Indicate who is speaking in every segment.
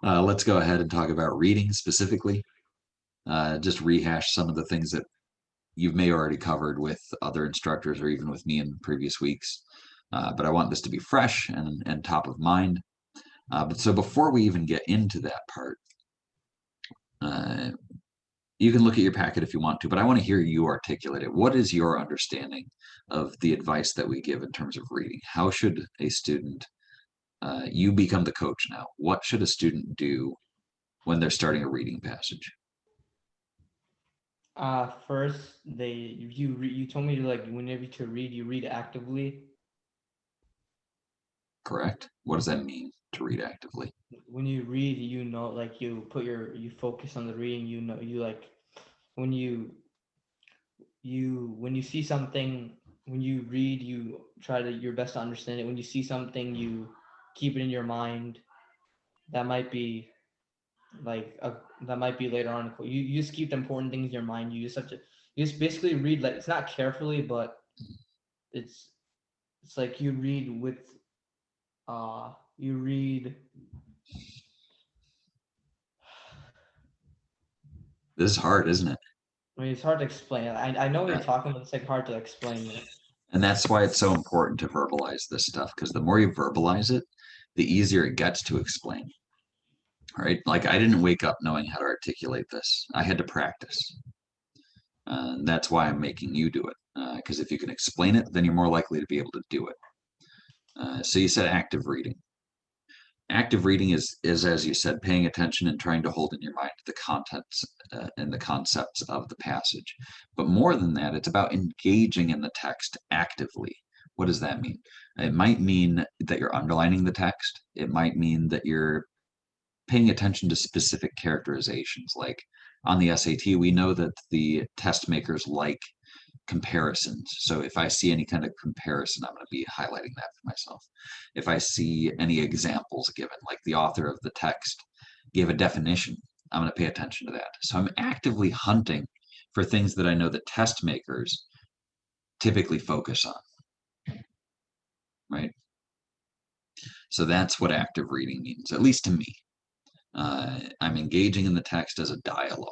Speaker 1: Let's go ahead and talk about reading specifically. Just rehash some of the things that you may already covered with other instructors or even with me in previous weeks. But I want this to be fresh and top of mind. But so before we even get into that part, uh, you can look at your packet if you want to, but I want to hear you articulate it. What is your understanding of the advice that we give in terms of reading? How should a student, you become the coach now, what should a student do when they're starting a reading passage?
Speaker 2: First, you told me to like whenever to read, you read actively.
Speaker 1: Correct? What does that mean to read actively?
Speaker 2: When you read, you know, like you focus on the reading. You know, you like when when you see something, when you read, you try to your best to understand it. When you see something, you keep it in your mind. That might be like that might be later on. You just keep the important things in your mind. You just basically read, like, it's not carefully, but it's it's like you read with you read.
Speaker 1: This is hard, isn't it?
Speaker 2: I mean, it's hard to explain. I know what you're
Speaker 1: Uh,
Speaker 2: talking about. It's like hard to explain it.
Speaker 1: And that's why it's so important to verbalize this stuff, because the more you verbalize it, the easier it gets to explain. Right? Like I didn't wake up knowing how to articulate this. I had to practice. And that's why I'm making you do it. Because if you can explain it, then you're more likely to be able to do it. So you said active reading. Active reading is, as you said, paying attention and trying to hold in your mind the contents and the concepts of the passage. But more than that, it's about engaging in the text actively. What does that mean? It might mean that you're underlining the text. It might mean that you're paying attention to specific characterizations. Like on the SAT, we know that the test makers like comparisons. So if I see any kind of comparison, I'm going to be highlighting that for myself. If I see any examples given, like the author of the text gave a definition, I'm going to pay attention to that. So I'm actively hunting for things that I know that test makers typically focus on, right? So that's what active reading means, at least to me. I'm engaging in the text as a dialogue.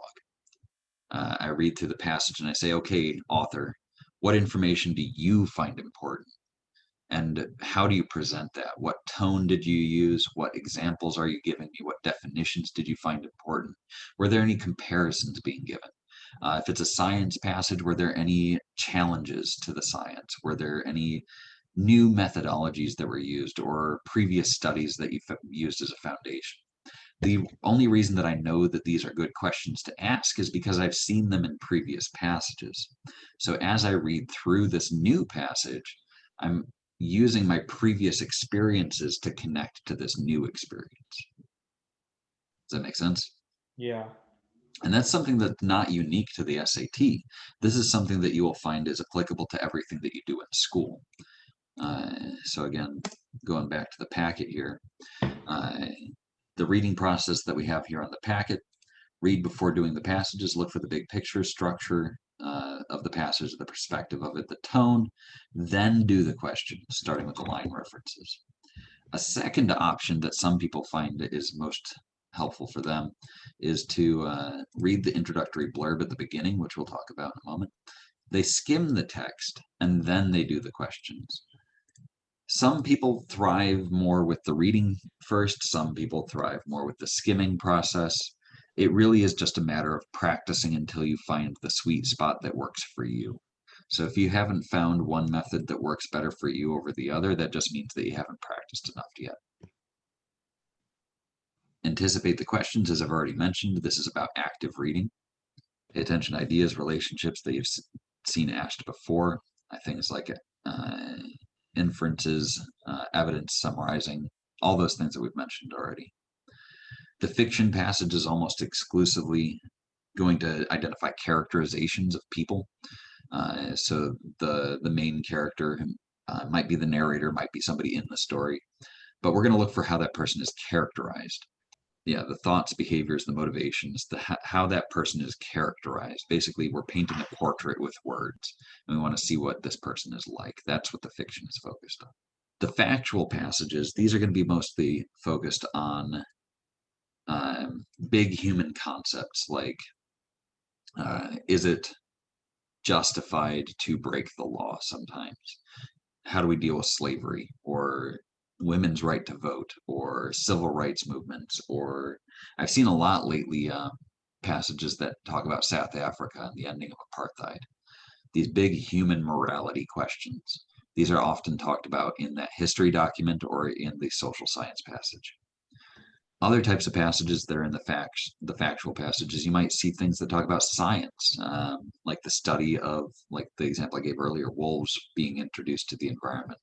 Speaker 1: I read through the passage and I say, okay, author, what information do you find important? And how do you present that? What tone did you use? What examples are you giving me? What definitions did you find important? Were there any comparisons being given? If it's a science passage, were there any challenges to the science? Were there any new methodologies that were used or previous studies that you used as a foundation? The only reason that I know that these are good questions to ask is because I've seen them in previous passages. So as I read through this new passage, I'm using my previous experiences to connect to this new experience. Does that make sense?
Speaker 2: Yeah.
Speaker 1: And that's something that's not unique to the SAT. This is something that you will find is applicable to everything that you do in school. So again, going back to the packet here, uh, the reading process that we have here on the packet, read before doing the passages, look for the big picture structure of the passage, the perspective of it, the tone, then do the questions, starting with the line references. A second option that some people find is most helpful for them is to read the introductory blurb at the beginning, which we'll talk about in a moment. They skim the text and then they do the questions. Some people thrive more with the reading first, some people thrive more with the skimming process. It really is just a matter of practicing until you find the sweet spot that works for you. So if you haven't found one method that works better for you over the other, that just means that you haven't practiced enough yet. Anticipate the questions, as I've already mentioned. This is about active reading. Pay attention to ideas, relationships that you've seen asked before, things like uh, inferences, evidence, summarizing, all those things that we've mentioned already. The fiction passage is almost exclusively going to identify characterizations of people. So the main character might be the narrator, might be somebody in the story, but we're going to look for how that person is characterized. Yeah, the thoughts, behaviors, the motivations, how that person is characterized. Basically, we're painting a portrait with words, and we want to see what this person is like. That's what the fiction is focused on. The factual passages, these are going to be mostly focused on big human concepts like, is it justified to break the law sometimes? How do we deal with slavery or women's right to vote or civil rights movements? Or I've seen a lot lately passages that talk about South Africa and the ending of apartheid. These big human morality questions. These are often talked about in that history document or in the social science passage. Other types of passages that are in the factual passages, you might see things that talk about science, like the study of, like the example I gave earlier, wolves being introduced to the environment,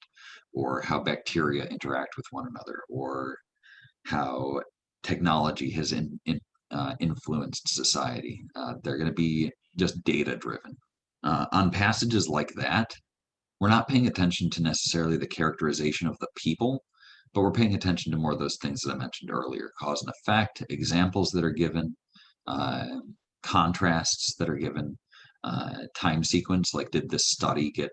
Speaker 1: or how bacteria interact with one another, or how technology has influenced society. They're going to be just data driven. On passages like that, we're not paying attention to necessarily the characterization of the people, but we're paying attention to more of those things that I mentioned earlier, cause and effect, examples that are given, uh, contrasts that are given, time sequence, like did this study get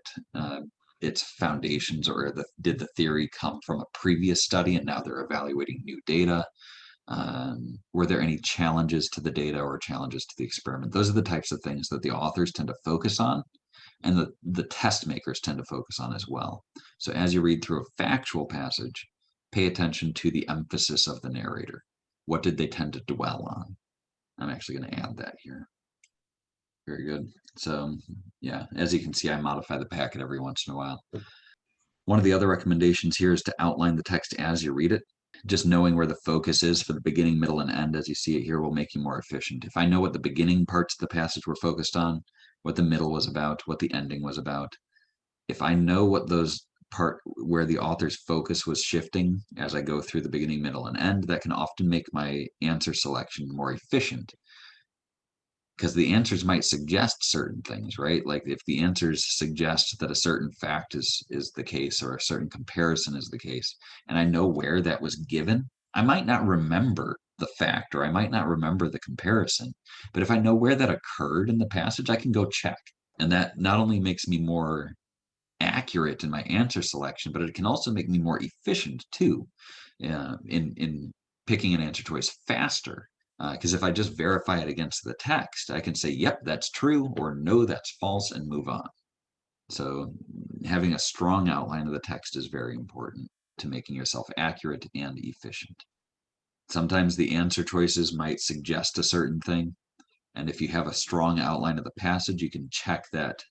Speaker 1: its foundations, or did the theory come from a previous study and now they're evaluating new data? Were there any challenges to the data or challenges to the experiment? Those are the types of things that the authors tend to focus on, and the test makers tend to focus on as well. So as you read through a factual passage, pay attention to the emphasis of the narrator. What did they tend to dwell on? I'm actually going to add that here. Very good. So yeah, as you can see, I modify the packet every once in a while. One of the other recommendations here is to outline the text as you read it. Just knowing where the focus is for the beginning, middle, and end, as you see it here, will make you more efficient. If I know what the beginning parts of the passage were focused on, what the middle was about, what the ending was about, if I know what those part where the author's focus was shifting as I go through the beginning, middle, and end, that can often make my answer selection more efficient, because the answers might suggest certain things, right? Like if the answers suggest that a certain fact is the case, or a certain comparison is the case, and I know where that was given, I might not remember the fact, or I might not remember the comparison, but if I know where that occurred in the passage, I can go check. And that not only makes me more accurate in my answer selection, but it can also make me more efficient too, in picking an answer choice faster. Because if I just verify it against the text, I can say, yep, that's true, or no, that's false, and move on. So having a strong outline of the text is very important to making yourself accurate and efficient. Sometimes the answer choices might suggest a certain thing, and if you have a strong outline of the passage, you can check that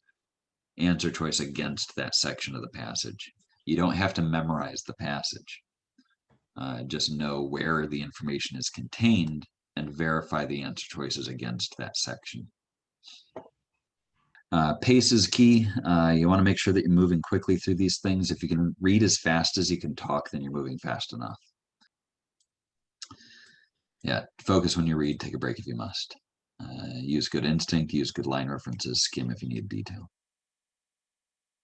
Speaker 1: answer choice against that section of the passage. You don't have to memorize the passage. Just know where the information is contained and verify the answer choices against that section. Pace is key. You want to make sure that you're moving quickly through these things. If you can read as fast as you can talk, then you're moving fast enough. Yeah, focus when you read, take a break if you must. Use good instinct, use good line references, skim if you need detail.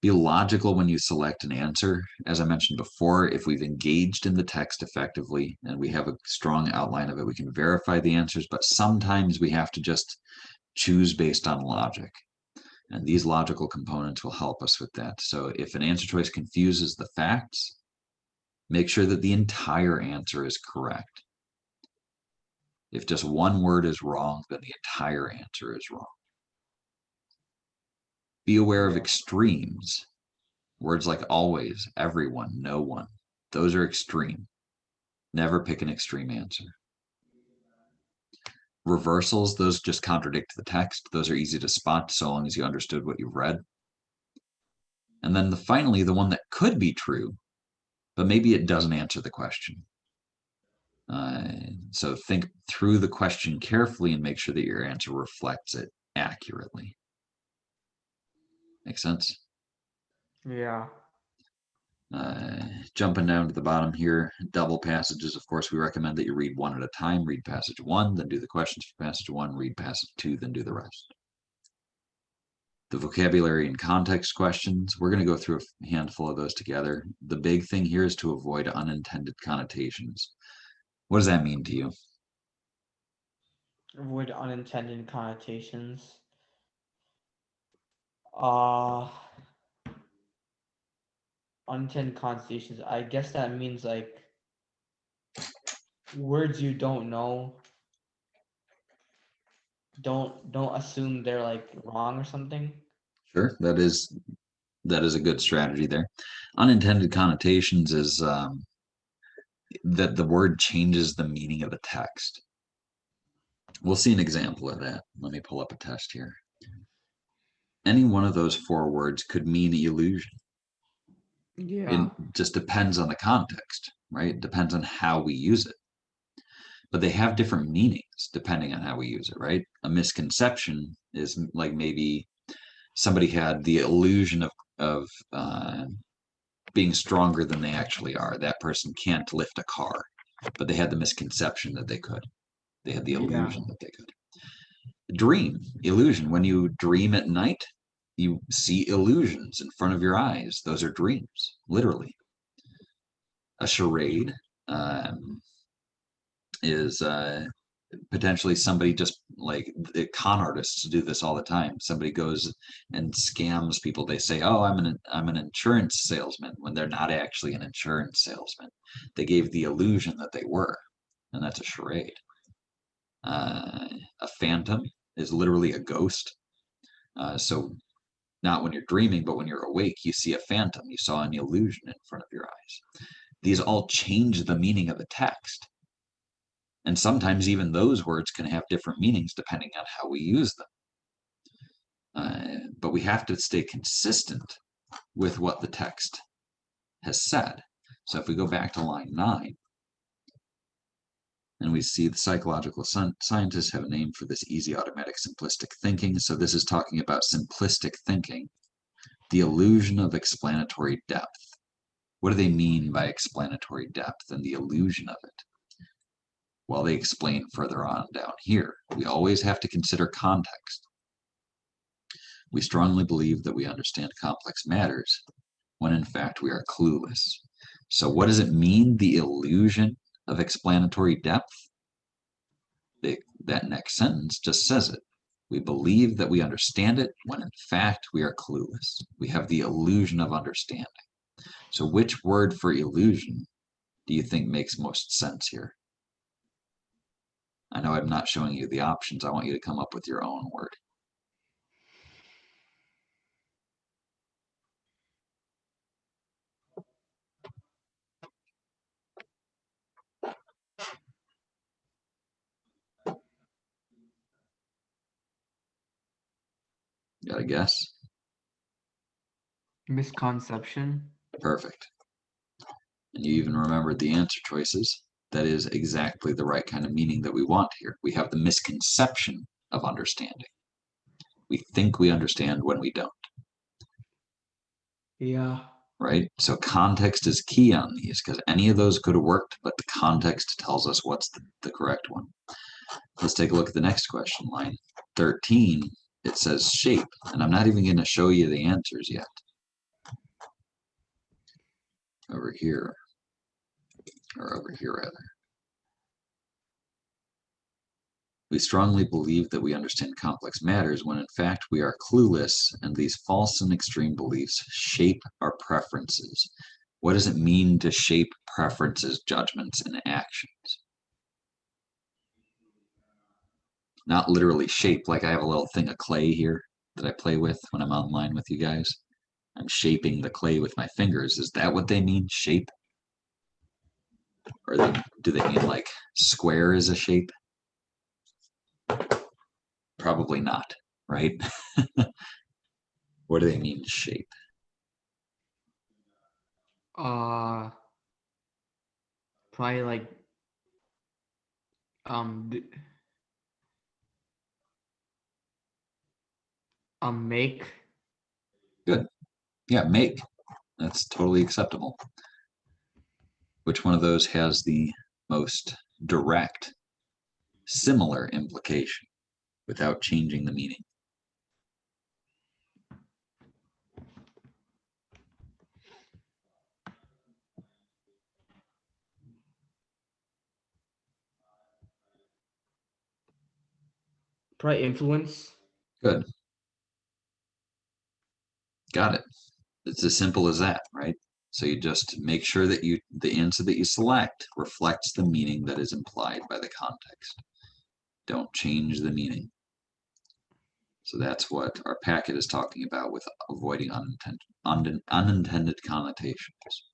Speaker 1: Be logical when you select an answer. As I mentioned before, if we've engaged in the text effectively and we have a strong outline of it, we can verify the answers, but sometimes we have to just choose based on logic. And these logical components will help us with that. So if an answer choice confuses the facts, make sure that the entire answer is correct. If just one word is wrong, then the entire answer is wrong. Be aware of extremes. Words like always, everyone, no one, those are extreme. Never pick an extreme answer. Reversals, those just contradict the text. Those are easy to spot so long as you understood what you've read. And then finally, the one that could be true, but maybe it doesn't answer the question. So think through the question carefully and make sure that your answer reflects it accurately. Make sense?
Speaker 2: Yeah.
Speaker 1: Jumping down to the bottom here, double passages. Of course, we recommend that you read one at a time. Read passage 1, then do the questions for passage 1. Read passage 2, then do the rest. The vocabulary and context questions, we're going to go through a handful of those together. The big thing here is to avoid unintended connotations. What does that mean to you?
Speaker 2: Avoid unintended connotations. Uh, Unintended connotations. I guess that means like words you don't know don't assume they're like wrong or something.
Speaker 1: Sure, that is a good strategy there. Unintended connotations is that the word changes the meaning of the text. We'll see an example of that. Let me pull up a test here. Any one of those four words could mean illusion.
Speaker 2: Yeah.
Speaker 1: It just depends on the context, right? It depends on how we use it. But they have different meanings depending on how we use it, right? A misconception is like maybe somebody had the illusion of being stronger than they actually are. That person can't lift a car, but they had the misconception that they could. They had the
Speaker 2: Yeah.
Speaker 1: illusion that they could. Dream, illusion. When you dream at night, you see illusions in front of your eyes. Those are dreams, literally. A charade is potentially somebody just like the con artists do this all the time. Somebody goes and scams people. They say, "Oh, I'm an insurance salesman," when they're not actually an insurance salesman. They gave the illusion that they were, and that's a charade. A phantom is literally a ghost. So not when you're dreaming, but when you're awake, you see a phantom. You saw an illusion in front of your eyes. These all change the meaning of the text. And sometimes even those words can have different meanings depending on how we use them. But we have to stay consistent with what the text has said. So if we go back to line 9, and we see the psychological scientists have a name for this easy, automatic, simplistic thinking. So this is talking about simplistic thinking, the illusion of explanatory depth. What do they mean by explanatory depth and the illusion of it? Well, they explain further on down here. We always have to consider context. We strongly believe that we understand complex matters when in fact we are clueless. So what does it mean, the illusion of explanatory depth? That next sentence just says it. We believe that we understand it when in fact we are clueless. We have the illusion of understanding. So which word for illusion do you think makes most sense here? I know I'm not showing you the options. I want you to come up with your own word. You got a guess?
Speaker 2: Misconception.
Speaker 1: Perfect. And you even remembered the answer choices. That is exactly the right kind of meaning that we want here. We have the misconception of understanding. We think we understand when we don't.
Speaker 2: Yeah.
Speaker 1: Right? So context is key on these because any of those could have worked, but the context tells us what's the correct one. Let's take a look at the next question, line 13. It says shape, and I'm not even going to show you the answers yet. Over here, or over here rather. We strongly believe that we understand complex matters when in fact we are clueless, and these false and extreme beliefs shape our preferences. What does it mean to shape preferences, judgments, and actions? Not literally shape, like I have a little thing of clay here that I play with when I'm online with you guys. I'm shaping the clay with my fingers. Is that what they mean, shape? Or do they mean like square is a shape? Probably not, right? What do they mean, shape?
Speaker 2: Probably like d- make.
Speaker 1: Good. Yeah, make. That's totally acceptable. Which one of those has the most direct, similar implication without changing the meaning?
Speaker 2: Probably influence.
Speaker 1: Good. Got it. It's as simple as that, right? So you just make sure that the answer that you select reflects the meaning that is implied by the context. Don't change the meaning. So that's what our packet is talking about with avoiding unintended connotations.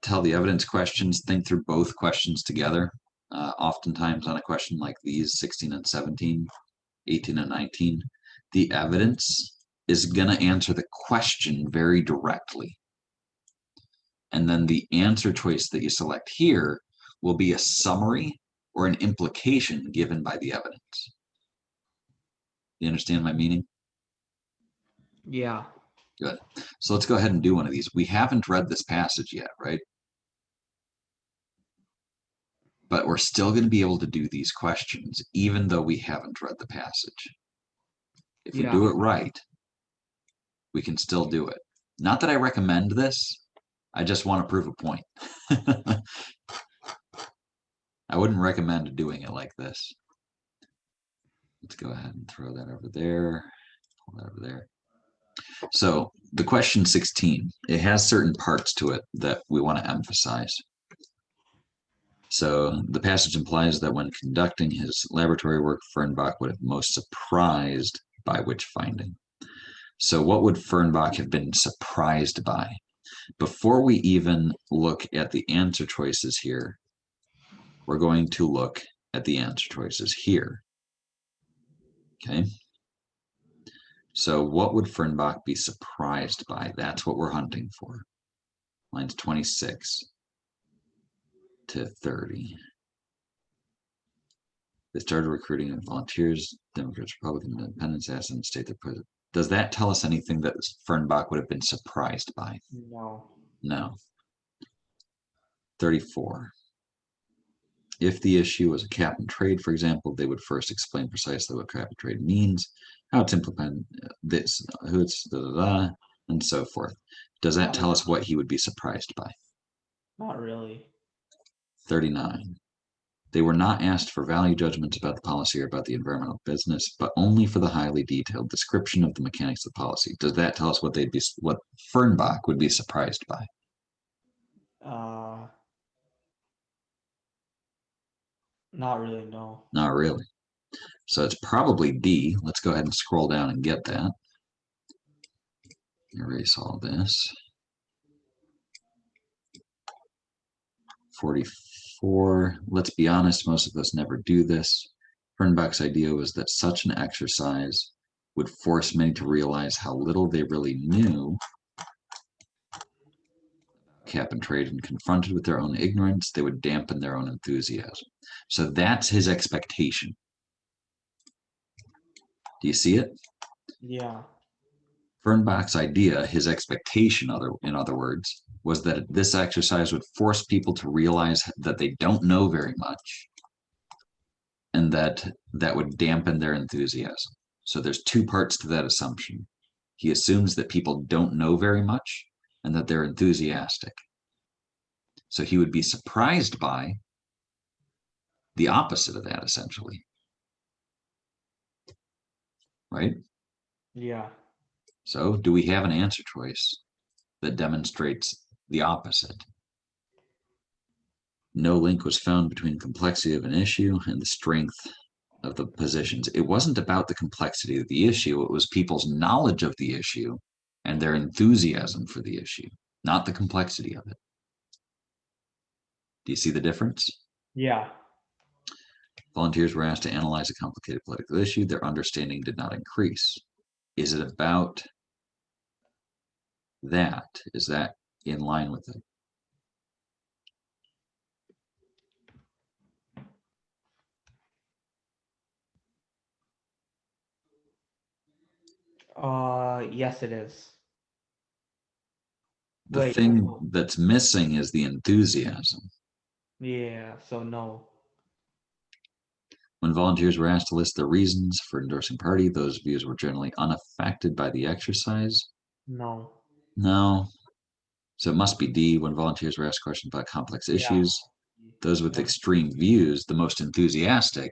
Speaker 1: Tell the evidence questions, think through both questions together. Oftentimes on a question like these, 16 and 17, 18 and 19, the evidence is going to answer the question very directly. And then the answer choice that you select here will be a summary or an implication given by the evidence. You understand my meaning?
Speaker 2: Yeah.
Speaker 1: Good. So let's go ahead and do one of these. We haven't read this passage yet, right? But we're still going to be able to do these questions, even though we haven't read the passage. If we do it right, we can still do it. Not that I recommend this, I just want to prove a point. I wouldn't recommend doing it like this. Let's go ahead and throw that over there, pull that over there. So the question 16, it has certain parts to it that we want to emphasize. So the passage implies that when conducting his laboratory work, Fernbach would have most surprised by which finding. So what would Fernbach have been surprised by? Before we even look at the answer choices here, we're going to look at the answer choices here. Okay. So what would Fernbach be surprised by? That's what we're hunting for. Lines 26 to 30. They started recruiting volunteers, Democrats, Republicans, Independents, asked them to state their president. Does that tell us anything that Fernbach would have been surprised by?
Speaker 2: No.
Speaker 1: No. 34. If the issue was a cap and trade, for example, they would first explain precisely what cap and trade means, how it's implemented, this, who it's, and so forth. Does that tell us what he would be surprised by?
Speaker 2: Not really.
Speaker 1: 39. They were not asked for value judgments about the policy or about the environmental business, but only for the highly detailed description of the mechanics of the policy. Does that tell us what what Fernbach would be surprised by?
Speaker 2: Not really, no.
Speaker 1: Not really. So it's probably D. Let's go ahead and scroll down and get that. Erase all this. 44. Let's be honest, most of us never do this. Fernbach's idea was that such an exercise would force many to realize how little they really knew cap and trade, and confronted with their own ignorance, they would dampen their own enthusiasm. So that's his expectation. Do you see it?
Speaker 2: Yeah.
Speaker 1: Fernbach's idea, his expectation, in other words, was that this exercise would force people to realize that they don't know very much, and that would dampen their enthusiasm. So there's two parts to that assumption. He assumes that people don't know very much and that they're enthusiastic. So he would be surprised by the opposite of that, essentially. Right?
Speaker 2: Yeah.
Speaker 1: So do we have an answer choice that demonstrates the opposite? No link was found between complexity of an issue and the strength of the positions. It wasn't about the complexity of the issue. It was people's knowledge of the issue and their enthusiasm for the issue, not the complexity of it. Do you see the difference?
Speaker 2: Yeah.
Speaker 1: Volunteers were asked to analyze a complicated political issue. Their understanding did not increase. Is it about that? Is that in line with it?
Speaker 2: Yes, it is.
Speaker 1: The thing that's missing is the enthusiasm.
Speaker 2: Yeah, so no.
Speaker 1: When volunteers were asked to list their reasons for endorsing party, those views were generally unaffected by the exercise.
Speaker 2: No.
Speaker 1: No. So it must be D. When volunteers were asked questions about complex issues, those with extreme views, the most enthusiastic,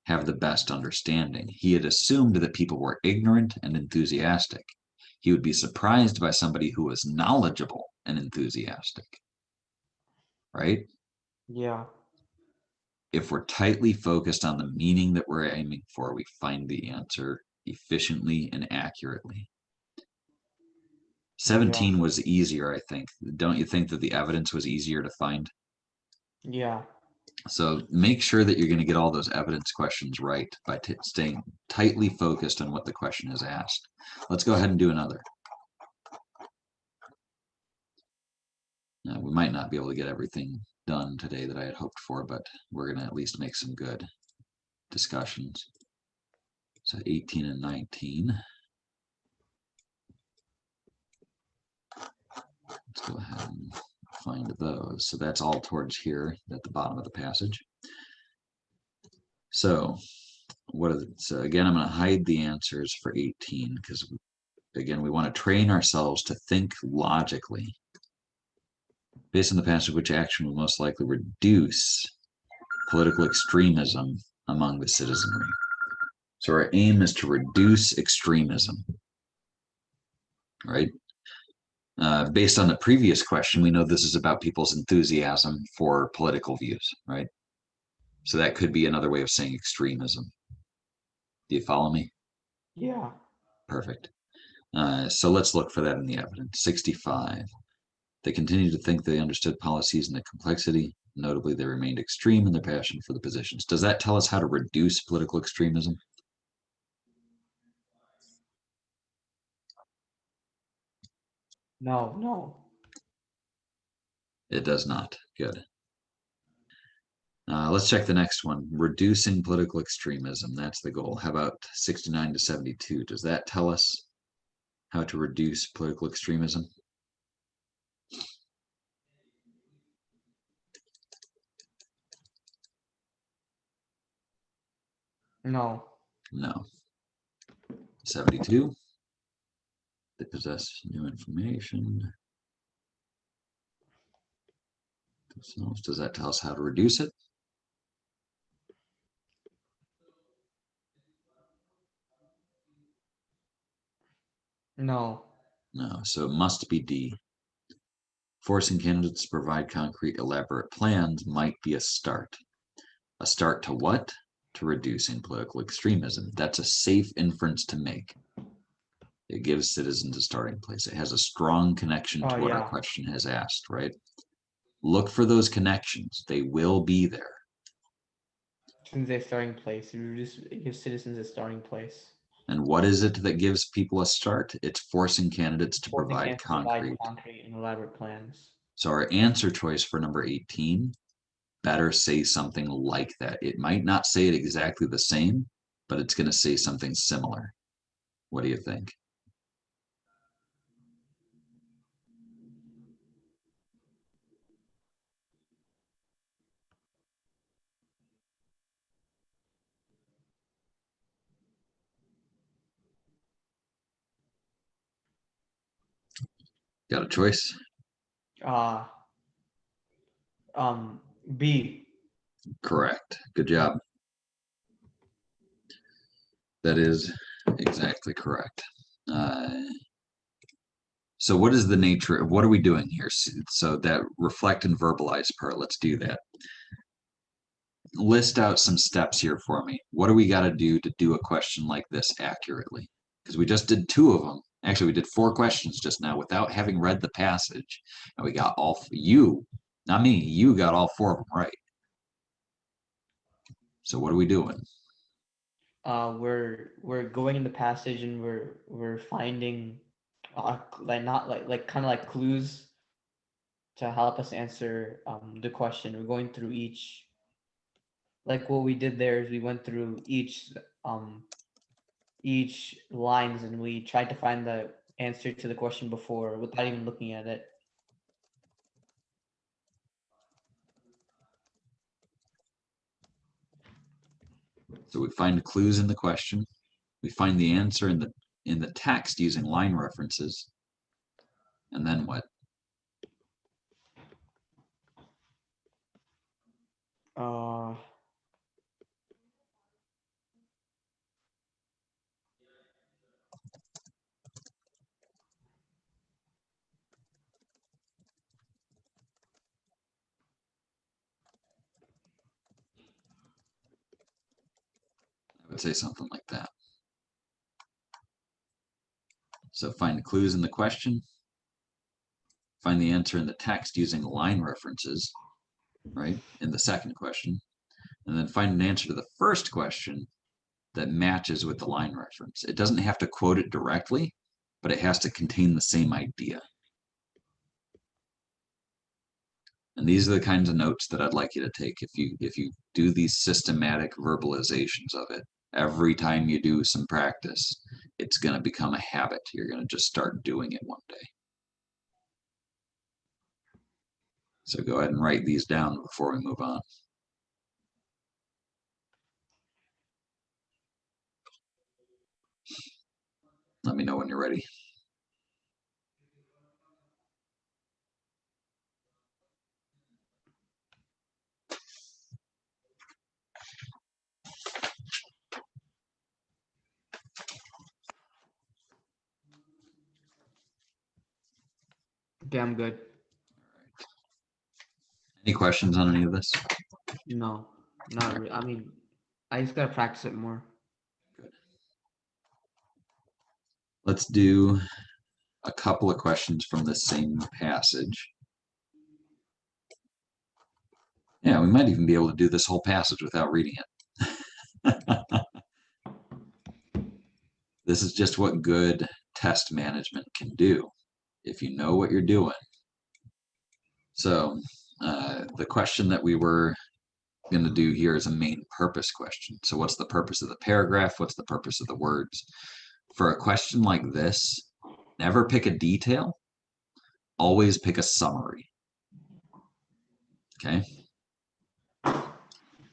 Speaker 1: have the best understanding. He had assumed that people were ignorant and enthusiastic. He would be surprised by somebody who was knowledgeable and enthusiastic. Right?
Speaker 2: Yeah.
Speaker 1: if we're tightly focused on the meaning that we're aiming for, we find the answer efficiently and accurately. 17 was easier, I think. Don't you think that the evidence was easier to find?
Speaker 2: Yeah.
Speaker 1: So make sure that you're going to get all those evidence questions right by staying tightly focused on what the question is asked. Let's go ahead and do another. Now, we might not be able to get everything done today that I had hoped for, but we're going to at least make some good discussions. So 18 and 19. Let's go ahead and find those. So that's all towards here at the bottom of the passage. So so again, I'm going to hide the answers for 18 because again, we want to train ourselves to think logically. Based on the passage, which action will most likely reduce political extremism among the citizenry? So our aim is to reduce extremism, right? Based on the previous question, we know this is about people's enthusiasm for political views, right? So that could be another way of saying extremism. Do you follow me?
Speaker 2: Yeah.
Speaker 1: Perfect. So let's look for that in the evidence. 65. They continued to think they understood policies and the complexity. Notably, they remained extreme in their passion for the positions. Does that tell us how to reduce political extremism?
Speaker 2: No, no.
Speaker 1: It does not. Good. Let's check the next one. Reducing political extremism. That's the goal. How about 69 to 72? Does that tell us how to reduce political extremism?
Speaker 2: No.
Speaker 1: No. 72. They possess new information. Does that tell us how to reduce it?
Speaker 2: No.
Speaker 1: No. So it must be D. Forcing candidates to provide concrete, elaborate plans might be a start. A start to what? To reducing political extremism. That's a safe inference to make. It gives citizens a starting place. It has a strong connection to what our question has asked, right? Look for those connections. They will be there.
Speaker 2: Since a starting place, it gives citizens a starting place.
Speaker 1: And what is it that gives people a start? It's forcing candidates to provide concrete
Speaker 2: and elaborate plans.
Speaker 1: So our answer choice for number 18 better say something like that. It might not say it exactly the same, but it's going to say something similar. What do you think? Got a choice?
Speaker 2: B.
Speaker 1: Correct. Good job. That is exactly correct. So what is the nature of what are we doing here? So that reflect and verbalize part, let's do that. List out some steps here for me. What do we got to do a question like this accurately? Because we just did 2 of them. Actually, we did 4 questions just now without having read the passage. And we got not me, you got all 4 of them right. So what are we doing?
Speaker 2: We're going in the passage and we're finding kind of like clues to help us answer the question. We're going through each, like what we did there is we went through each lines and we tried to find the answer to the question before without even looking at it.
Speaker 1: So we find clues in the question. We find the answer in the text using line references. And then what? I'd say something like that. So find clues in the question, find the answer in the text using line references, right, in the second question, and then find an answer to the first question that matches with the line reference. It doesn't have to quote it directly, but it has to contain the same idea. And these are the kinds of notes that I'd like you to take if you do these systematic verbalizations of it. Every time you do some practice, it's going to become a habit. You're going to just start doing it one day. So go ahead and write these down before we move on. Let me know when you're ready.
Speaker 2: Okay, I'm good.
Speaker 1: Any questions on any of this?
Speaker 2: No, not really. I mean, I just gotta practice it more.
Speaker 1: Good. Let's do a couple of questions from the same passage. Yeah, we might even be able to do this whole passage without reading it. This is just what good test management can do if you know what you're doing. So the question that we were going to do here is a main purpose question. So what's the purpose of the paragraph? What's the purpose of the words? For a question like this, never pick a detail, always pick a summary. Okay?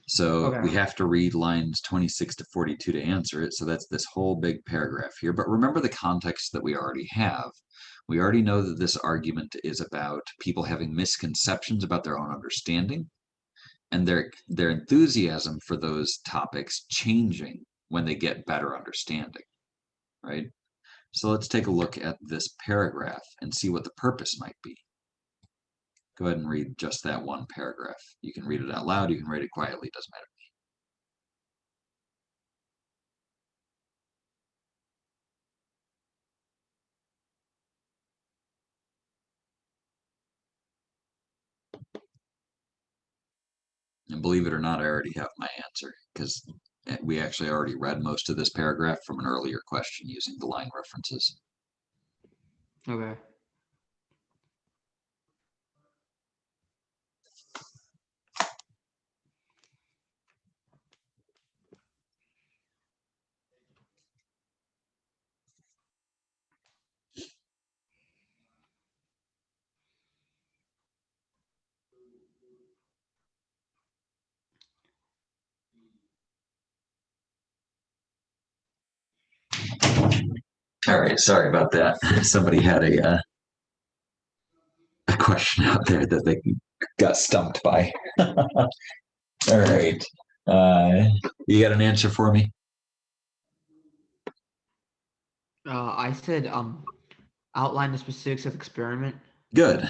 Speaker 1: So we have to read lines 26 to 42 to answer it. So that's this whole big paragraph here. But remember the context that we already have. We already know that this argument is about people having misconceptions about their own understanding and their enthusiasm for those topics changing when they get better understanding, right? So let's take a look at this paragraph and see what the purpose might be. Go ahead and read just that one paragraph. You can read it out loud, you can read it quietly, it doesn't matter. And believe it or not, I already have my answer because we actually already read most of this paragraph from an earlier question using the line references.
Speaker 2: Okay.
Speaker 1: All right, sorry about that. Somebody had a question out there that they got stumped by. All right. You got an answer for me?
Speaker 2: I said outline the specifics of the experiment.
Speaker 1: Good.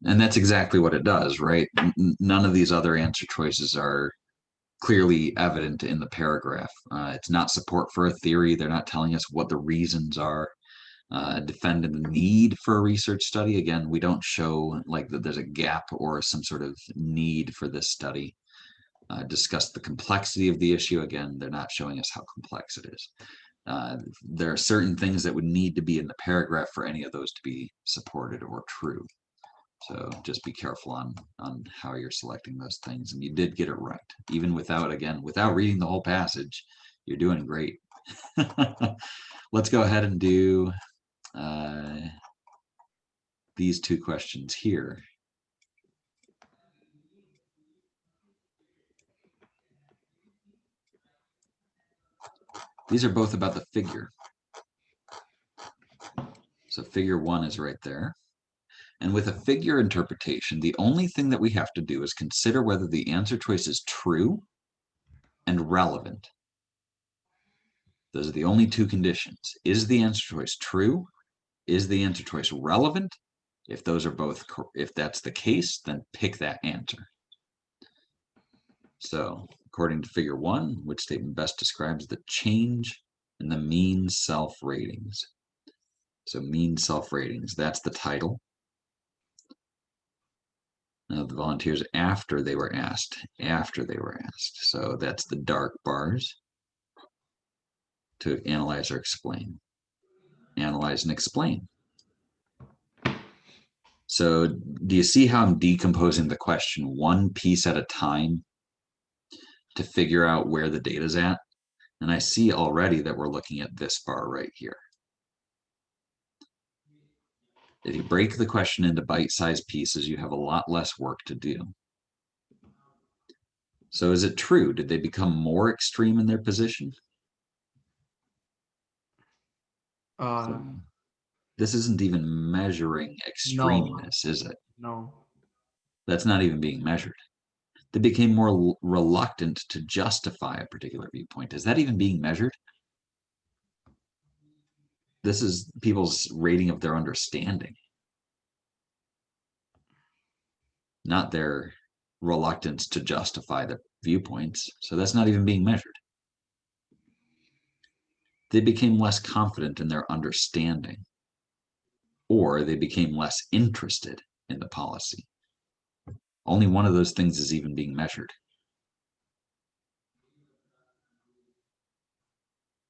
Speaker 1: And that's exactly what it does, right? None of these other answer choices are clearly evident in the paragraph. It's not support for a theory. They're not telling us what the reasons are. Defend the need for a research study. Again, we don't show like that there's a gap or some sort of need for this study. Discuss the complexity of the issue. Again, they're not showing us how complex it is. There are certain things that would need to be in the paragraph for any of those to be supported or true. So just be careful on how you're selecting those things. And you did get it right. Even without reading the whole passage, you're doing great. Let's go ahead and do these two questions here. These are both about the figure. So figure 1 is right there. And with a figure interpretation, the only thing that we have to do is consider whether the answer choice is true and relevant. Those are the only two conditions. Is the answer choice true? Is the answer choice relevant? If those are both, if that's the case, then pick that answer. So According to figure 1, which statement best describes the change in the mean self-ratings? So mean self-ratings, that's the title. Now the volunteers after they were asked. So that's the dark bars to analyze or explain. Analyze and explain. So do you see how I'm decomposing the question one piece at a time to figure out where the data's at? And I see already that we're looking at this bar right here. If you break the question into bite-sized pieces, you have a lot less work to do. So is it true? Did they become more extreme in their position? So this isn't even measuring extremeness, is it?
Speaker 2: No.
Speaker 1: That's not even being measured. They became more reluctant to justify a particular viewpoint. Is that even being measured? This is people's rating of their understanding, not their reluctance to justify their viewpoints. So that's not even being measured. They became less confident in their understanding, or they became less interested in the policy. Only one of those things is even being measured.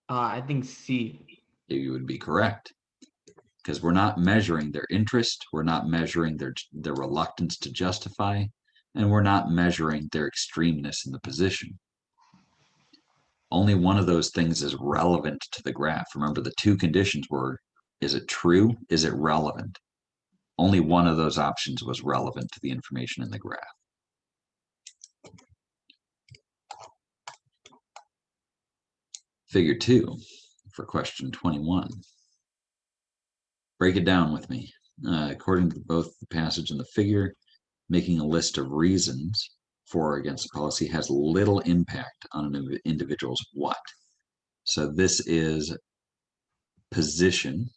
Speaker 2: I think C.
Speaker 1: You would be correct, because we're not measuring their interest, we're not measuring their reluctance to justify, and we're not measuring their extremeness in the position. Only one of those things is relevant to the graph. Remember, the two conditions were, is it true? Is it relevant? Only one of those options was relevant to the information in the graph. Figure 2 for question 21. Break it down with me. According to both the passage and the figure, making a list of reasons for or against the policy has little impact on an individual's what? So this is position.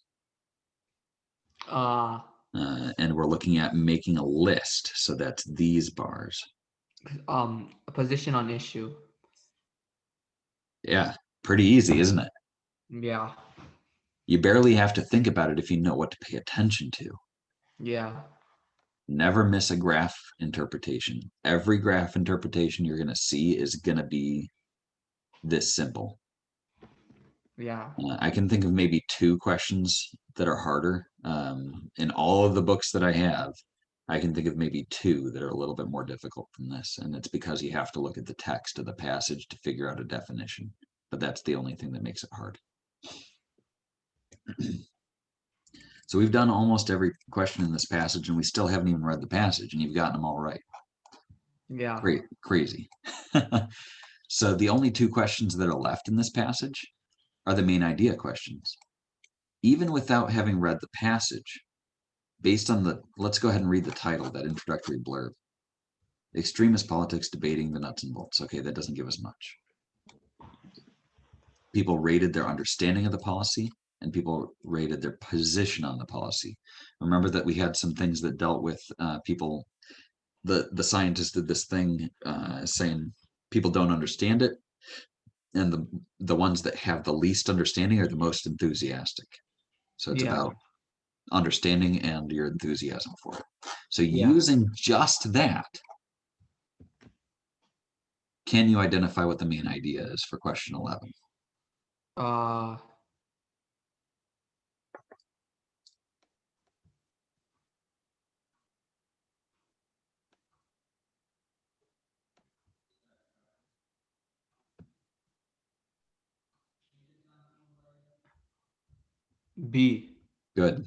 Speaker 1: And we're looking at making a list. So that's these bars.
Speaker 2: A position on issue.
Speaker 1: Yeah, pretty easy, isn't it?
Speaker 2: Yeah.
Speaker 1: You barely have to think about it if you know what to pay attention to.
Speaker 2: Yeah.
Speaker 1: Never miss a graph interpretation. Every graph interpretation you're going to see is going to be this simple.
Speaker 2: Yeah.
Speaker 1: I can think of maybe 2 questions that are harder. In all of the books that I have, I can think of maybe 2 that are a little bit more difficult than this. And it's because you have to look at the text of the passage to figure out a definition. But that's the only thing that makes it hard. So we've done almost every question in this passage, and we still haven't even read the passage, and you've gotten them all right.
Speaker 2: Yeah.
Speaker 1: Great, crazy. So the only 2 questions that are left in this passage are the main idea questions. Even without having read the passage, based on the, let's go ahead and read the title, that introductory blurb. Extremist politics debating the nuts and bolts. Okay, that doesn't give us much. People rated their understanding of the policy, and people rated their position on the policy. Remember that we had some things that dealt with people, the scientists did this thing saying people don't understand it, and the ones that have the least understanding are the most enthusiastic. So it's about understanding and your enthusiasm for it. So using just that, can you identify what the main idea is for question 11?
Speaker 2: B.
Speaker 1: Good.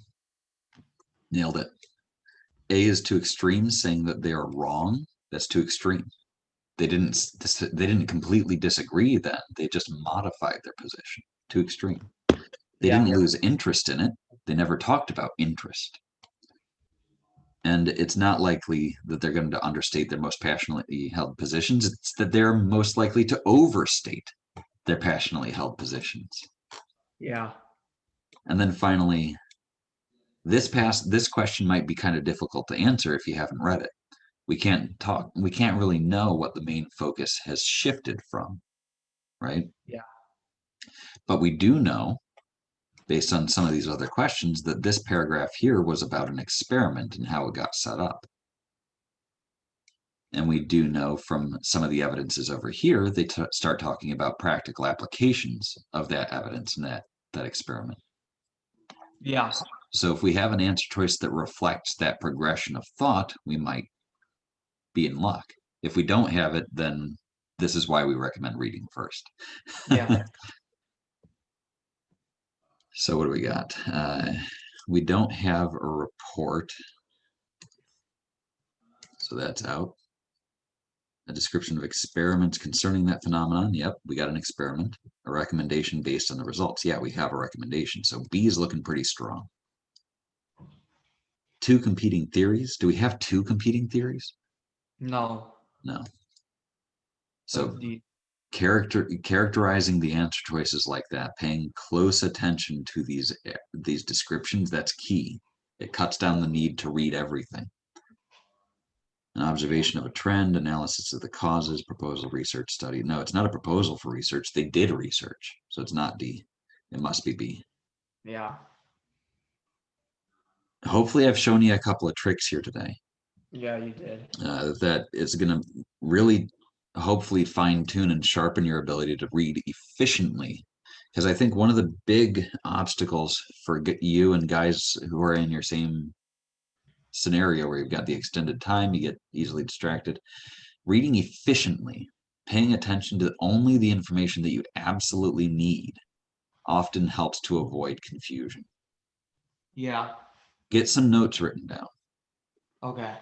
Speaker 1: Nailed it. A is too extreme, saying that they are wrong. That's too extreme. They didn't completely disagree then. They just modified their position. Too extreme. They didn't lose interest in it. They never talked about interest. And it's not likely that they're going to understate their most passionately held positions. It's that they're most likely to overstate their passionately held positions.
Speaker 2: Yeah.
Speaker 1: And then finally, this question might be kind of difficult to answer if you haven't read it. we can't really know what the main focus has shifted from, right?
Speaker 2: Yeah.
Speaker 1: But we do know, based on some of these other questions, that this paragraph here was about an experiment and how it got set up. And we do know from some of the evidences over here, they start talking about practical applications of that evidence and that experiment.
Speaker 2: Yeah.
Speaker 1: So if we have an answer choice that reflects that progression of thought, we might be in luck. If we don't have it, then this is why we recommend reading first.
Speaker 2: Yeah.
Speaker 1: So what do we got? We don't have a report. So that's out. A description of experiments concerning that phenomenon. Yep, we got an experiment. A recommendation based on the results. Yeah, we have a recommendation. So B is looking pretty strong. Two competing theories. Do we have two competing theories?
Speaker 2: No.
Speaker 1: No.
Speaker 2: So
Speaker 1: So
Speaker 2: D.
Speaker 1: characterizing the answer choices like that, paying close attention to these descriptions, that's key. It cuts down the need to read everything. An observation of a trend, analysis of the causes, proposal, research, study. No, it's not a proposal for research. They did research, so it's not D. It must be B.
Speaker 2: Yeah.
Speaker 1: Hopefully I've shown you a couple of tricks here today.
Speaker 2: Yeah, you did.
Speaker 1: That is going to really hopefully fine tune and sharpen your ability to read efficiently. Because I think one of the big obstacles for you and guys who are in your same scenario where you've got the extended time, you get easily distracted, reading efficiently, paying attention to only the information that you absolutely need often helps to avoid confusion.
Speaker 2: Yeah.
Speaker 1: Get some notes written down.
Speaker 2: Okay.